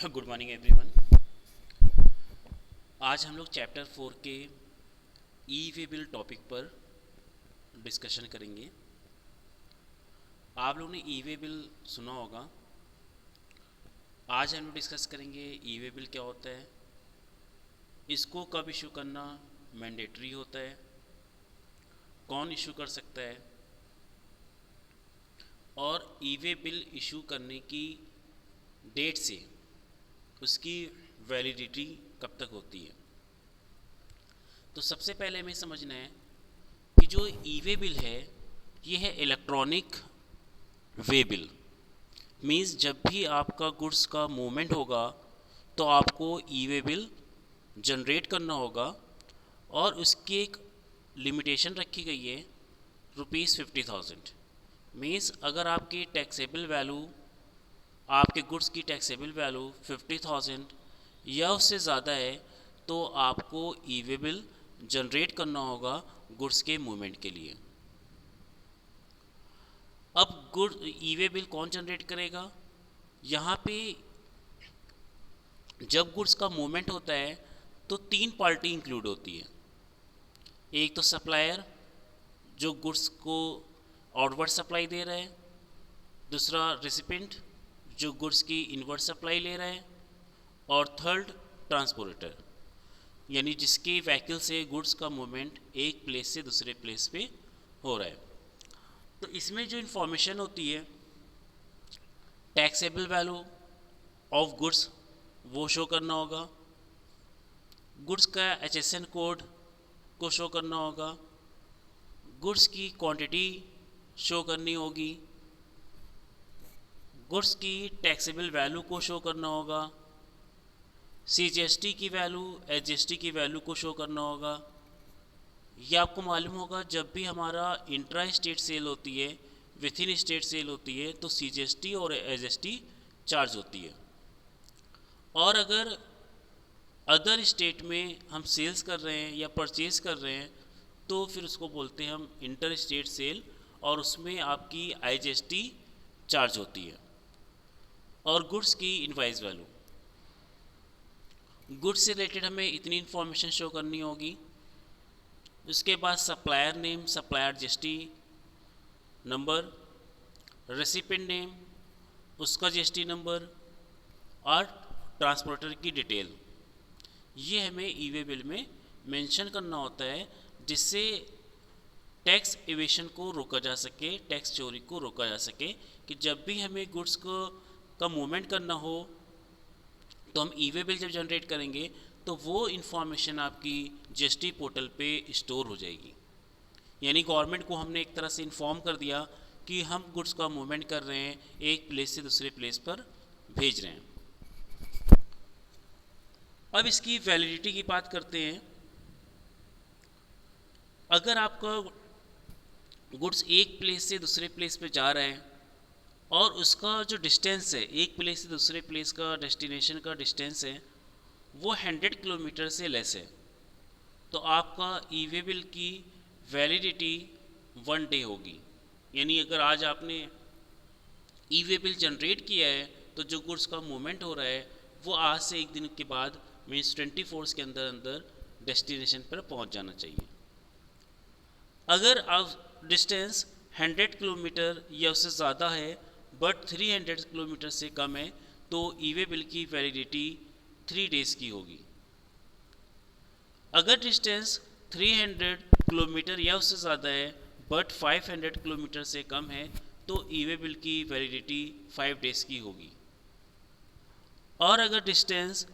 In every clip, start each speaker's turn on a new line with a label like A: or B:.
A: Good morning everyone. आज हम लोग चैप्टर 4 के ई वे बिल टॉपिक पर डिस्कशन करेंगे। आप लोगों ने ई वे बिल सुना होगा। आज हम लोग डिस्कस करेंगे ई वे बिल क्या होता है, इसको कब इशू करना मैंडेटरी होता है, कौन इशू कर सकता है, और ई वे बिल इशू करने की डेट से उसकी वैलिडिटी कब तक होती है। तो सबसे पहले हमें समझना है कि जो ई वे बिल है ये है इलेक्ट्रॉनिक वे बिल। मीन्स जब भी आपका गुड्स का मूवमेंट होगा तो आपको ई वे बिल जनरेट करना होगा और उसकी एक लिमिटेशन रखी गई है ₹50,000। मीन्स अगर आपकी टैक्सेबल वैल्यू, आपके गुड्स की टैक्सेबल वैल्यू 50,000 या उससे ज़्यादा है तो आपको ई वे बिल जनरेट करना होगा गुड्स के मूवमेंट के लिए। अब गुड ई वे बिल कौन जनरेट करेगा? यहाँ पे जब गुड्स का मूवमेंट होता है तो 3 पार्टी इंक्लूड होती है। एक तो सप्लायर जो गुड्स को आउटवर्ड सप्लाई दे रहा है, दूसरा रेसिपिएंट जो गुड्स की इनवर्ड सप्लाई ले रहा है, और थर्ड ट्रांसपोर्टर यानी जिसके व्हीकल से गुड्स का मूवमेंट एक प्लेस से दूसरे प्लेस पे हो रहा है। तो इसमें जो इन्फॉर्मेशन होती है, टैक्सेबल वैल्यू ऑफ गुड्स वो शो करना होगा, गुड्स का HSN कोड को शो करना होगा, गुड्स की क्वांटिटी शो करनी होगी, गुड्स की टैक्सेबल वैल्यू को शो करना होगा, CGST की वैल्यू, HGST की वैल्यू को शो करना होगा। ये आपको मालूम होगा जब भी हमारा इंट्रा स्टेट सेल होती है, विथ इन स्टेट सेल होती है तो CGST और HGST चार्ज होती है। और अगर अदर स्टेट में हम सेल्स कर रहे हैं या परचेज कर रहे हैं तो फिर उसको बोलते हैं हम इंटर स्टेट सेल, और उसमें आपकी IGST चार्ज होती है। और गुड्स की इनवाइस वैल्यू, गुड्स से रिलेटेड हमें इतनी इन्फॉर्मेशन शो करनी होगी। उसके बाद supplier name, supplier GST number, recipient name, उसका GST नंबर, और ट्रांसपोर्टर की डिटेल, ये हमें ई वे बिल में मेंशन करना होता है जिससे टैक्स एवेशन को रोका जा सके, टैक्स चोरी को रोका जा सके। कि जब भी हमें गुड्स को का मूवमेंट करना हो तो हम ई वे बिल जब जनरेट करेंगे तो वो इन्फॉर्मेशन आपकी GST पोर्टल पे स्टोर हो जाएगी। यानी गवर्नमेंट को हमने एक तरह से इन्फॉर्म कर दिया कि हम गुड्स का मूवमेंट कर रहे हैं, एक प्लेस से दूसरे प्लेस पर भेज रहे हैं। अब इसकी वैलिडिटी की बात करते हैं। अगर आपका गुड्स एक प्लेस से दूसरे प्लेस पे जा रहा है और उसका जो डिस्टेंस है, एक प्लेस से दूसरे प्लेस का डेस्टिनेशन का डिस्टेंस है वो 100 किलोमीटर से लेस है, तो आपका ई वे बिल की वैलिडिटी 1 डे होगी। यानी अगर आज आपने ई वे बिल जनरेट किया है तो जो गुड्स का मूवमेंट हो रहा है वो आज से एक दिन के बाद मीन्स 24 के अंदर अंदर डेस्टिनेशन पर पहुंच जाना चाहिए। अगर आप डिस्टेंस 100 किलोमीटर या उससे ज़्यादा है बट 300 किलोमीटर से कम है तो ई वे बिल की वैलिडिटी 3 डेज़ की होगी। अगर डिस्टेंस 300 किलोमीटर या उससे ज़्यादा है बट 500 किलोमीटर से कम है तो ई वे बिल की वैलिडिटी 5 डेज़ की होगी। और अगर डिस्टेंस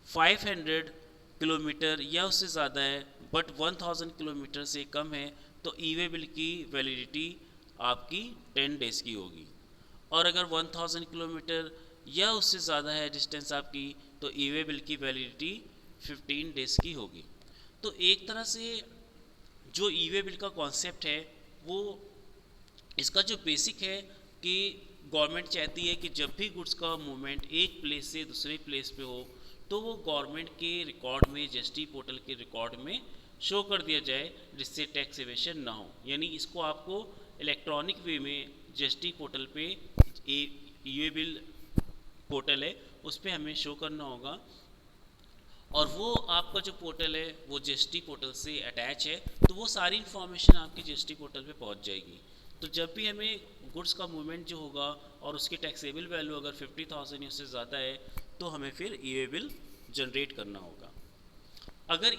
A: 500 किलोमीटर या उससे ज़्यादा है बट 1000 किलोमीटर से कम है तो ई वे बिल की वैलिडिटी आपकी 10 डेज़ की होगी। और अगर 1000 किलोमीटर या उससे ज़्यादा है डिस्टेंस आपकी तो ई वे बिल की वैलिडिटी 15 डेज़ की होगी। तो एक तरह से जो ई वे बिल का कॉन्सेप्ट है वो इसका जो बेसिक है कि गवर्नमेंट चाहती है कि जब भी गुड्स का मूवमेंट एक प्लेस से दूसरे प्लेस पे हो तो वो गवर्नमेंट के रिकॉर्ड में, GST पोर्टल के रिकॉर्ड में शो कर दिया जाए जिससे टैक्स एवेशन ना हो। यानी इसको आपको इलेक्ट्रॉनिक वे में GST पोर्टल पे ई वे बिल पोर्टल है उस पर हमें शो करना होगा, और वो आपका जो पोर्टल है वो जीएसटी पोर्टल से अटैच है, तो वो सारी इन्फॉर्मेशन आपकी जीएसटी पोर्टल पे पहुंच जाएगी। तो जब भी हमें गुड्स का मूवमेंट जो होगा और उसकी टैक्सेबल वैल्यू अगर 50,000 या उससे ज़्यादा है तो हमें फिर ई वे बिल जनरेट करना होगा। अगर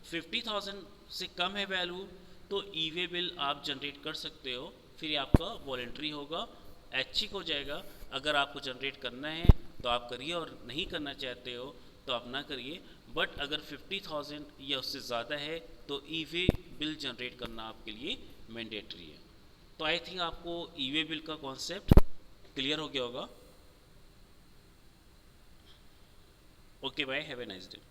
A: 50,000 से कम है वैल्यू तो ई वे बिल आप जनरेट कर सकते हो, फिर आपका वॉलेंट्री होगा, ऐच्छिक हो जाएगा। अगर आपको जनरेट करना है तो आप करिए और नहीं करना चाहते हो तो आप ना करिए। बट अगर 50,000 या उससे ज़्यादा है तो ई वे बिल जनरेट करना आपके लिए मैंडेटरी है। तो आई थिंक आपको ई वे बिल का कॉन्सेप्ट क्लियर हो गया होगा। Okay bye, have a nice day.